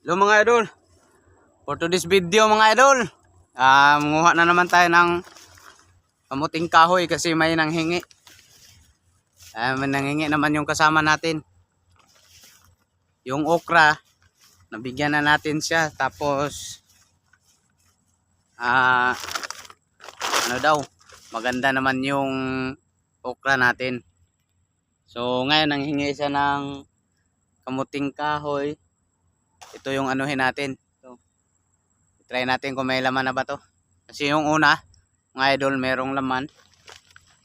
Hello mga idol, for today's video mga idol, manguha na naman tayo ng kamuting kahoy kasi may nanghingi. May nanghingi naman yung kasama natin. Yung okra, nabigyan na natin siya. Tapos, ano daw, maganda naman yung okra natin. So ngayon nanghingi siya ng kamuting kahoy. Ito yung anuhin natin. So, try natin kung may laman na ba to. Kasi yung una, mga idol, merong laman.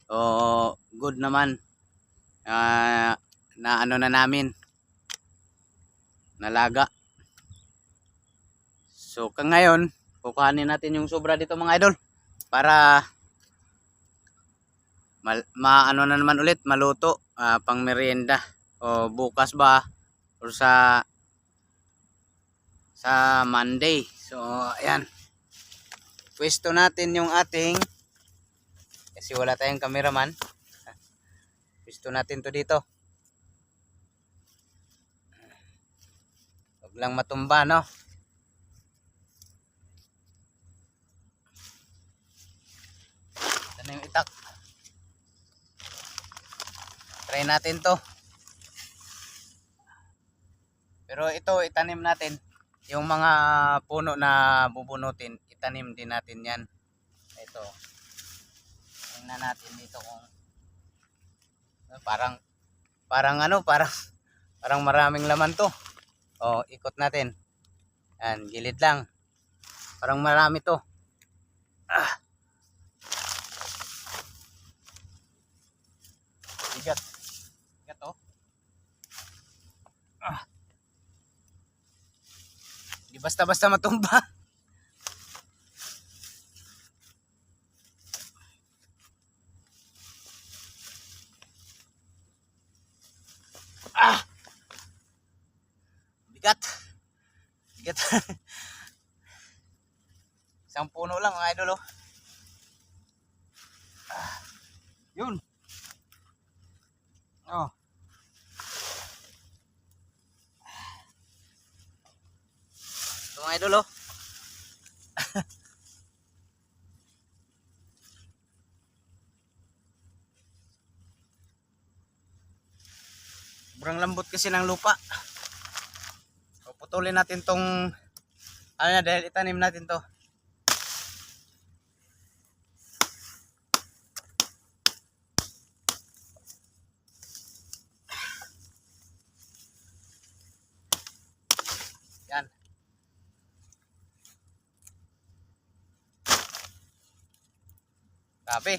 So, good naman. Na ano na namin. Nalaga. So, ngayon, kukuhanin natin yung sobra dito mga idol. Para maano na naman ulit, maluto. Pang merienda. O bukas ba? O sa Monday. So, ayan. Pwesto natin yung ating, kasi wala tayong cameraman. Pwesto natin to dito. Huwag lang matumba, no? Ito na yung itak. Try natin to. Pero ito, itanim natin. Yung mga puno na bubunutin, itanim din natin yan. Ito. Tingnan natin dito kung parang parang maraming laman to. O, ikot natin. Yan, gilid lang. Parang marami to. Bigat. Bigat to. Di basta-basta matumba. Bigat. Bigat. Isang puno lang mga idol, oh. Yun. Oh. Ito mga idol, oh. Sobrang lambot kasi ng lupa. So, putulin natin tong ano na, dahil itanim natin to. Yan. Grabe.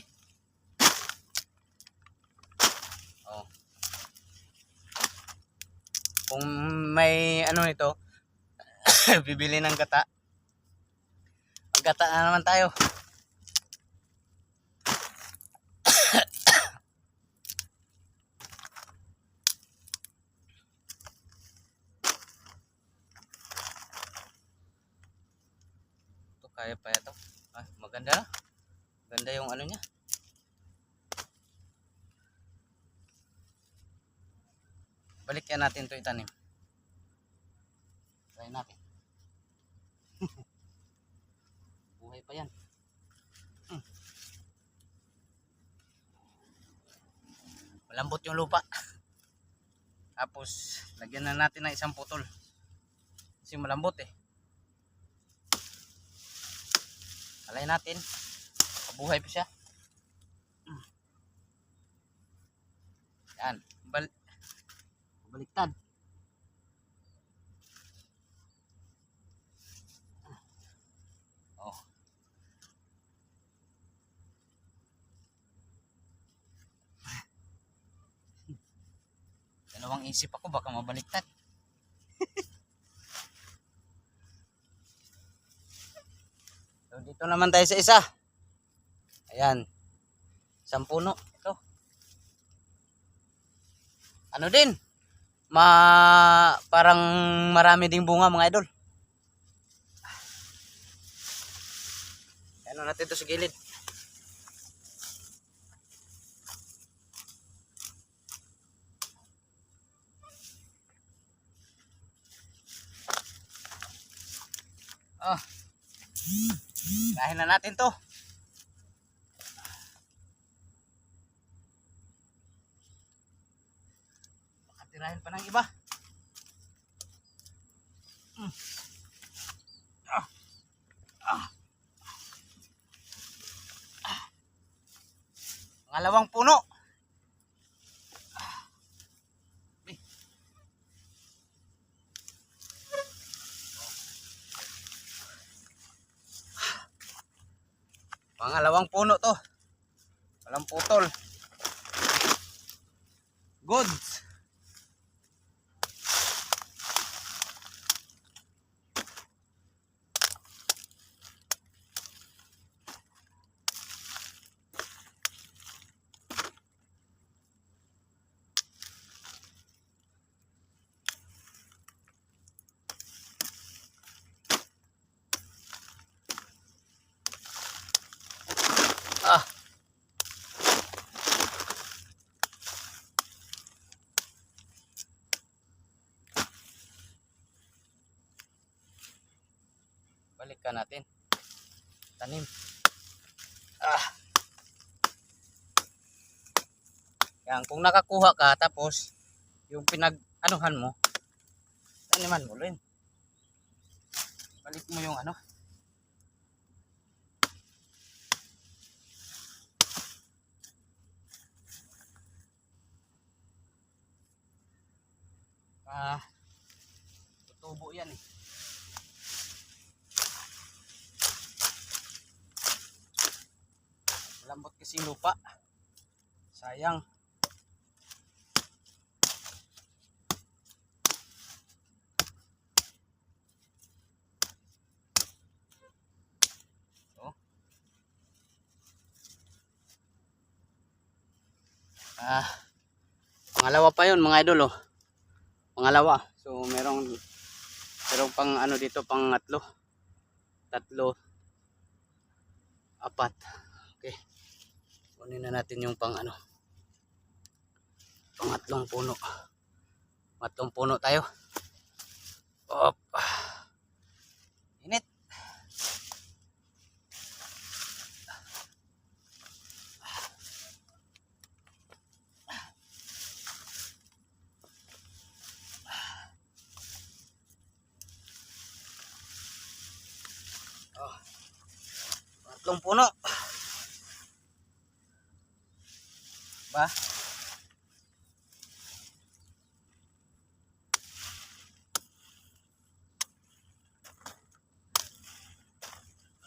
Oh. Kung may ano nito, bibili ng gata. Maggata na naman tayo. Ito kaya pa ito. Maganda na. Ganda yung ano niya. Balik yan natin to itanim. Try natin. Buhay pa yan. Malambot yung lupa. Tapos lagyan na natin ng isang putol. Kasi malambot eh. Alay natin. Mabuhay pa siya. Yan. Baliktad. Oh. Dalawang isip ako baka mabaliktad. So dito naman tayo sa isa. Ayan. Isang puno. Ito. Ano din? Parang marami ding bunga mga idol. Ano natin ito sa gilid. Ah, kain na natin to. Tirahin pa ng iba. Ah, ah, Pangalawang puno. Pangalawang puno to. Walang putol. Goods. Ah. Balikan natin. Tanim. Ah. Yan, kung nakakuha ka tapos yung pinag-anuhan mo, taniman mo rin. Balik mo yung ano. Tutubo yan eh. Malambot kasi lupa. Sayang. So. Pangalawa pa yun mga idol oh. Pangalawa. So merong pang ano dito, pang tatlo, apat. Okay. Kunin na natin yung pang ano. Pangatlong puno. Pangatlong puno tayo. Op. Init. Pangatlong puno. Ba?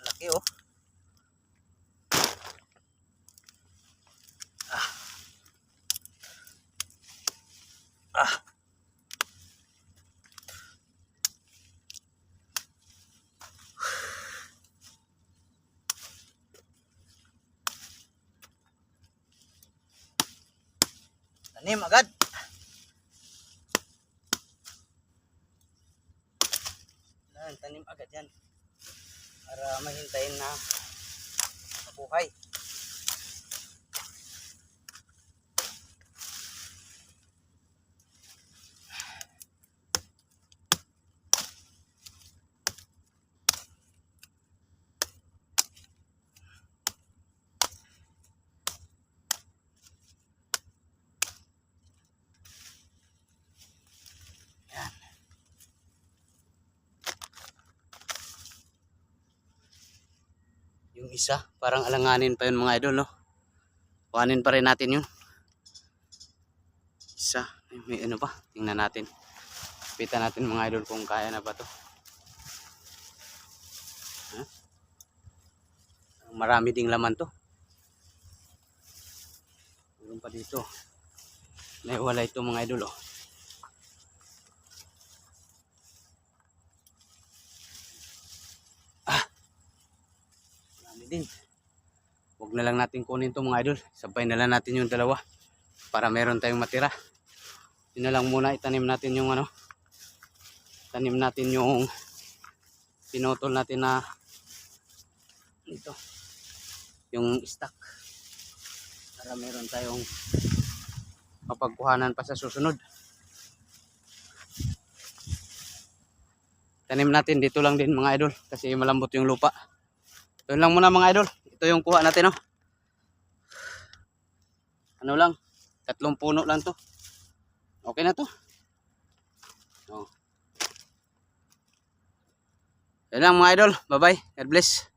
Laki oh. Tanim agad. Tanim agad yan. Para mahintayin na mabuhay. Yung isa, parang alanganin pa yun mga idol, no? Kuhanin pa rin natin yun. Isa, may ano pa? Tingnan natin. Pita natin mga idol kung kaya na ba to. Huh? Marami ding laman to. Meron pa dito. Naiwala ito mga idol, oh. Din. Huwag na lang natin kunin to mga idol. Sabay na lang natin yung dalawa para meron tayong matira. Yun na lang muna, itanim natin yung ano. Tanim natin yung pinutol natin na ito. Yung stock. Para meron tayong mapagkuhanan pa sa susunod. tanim natin dito lang din mga idol kasi malambot yung lupa. Ito lang muna mga idol. Ito yung kuha natin, oh. Ano lang, 3 puno lang to. Okay na to. Oh. Yan lang mga idol. Bye bye. God bless.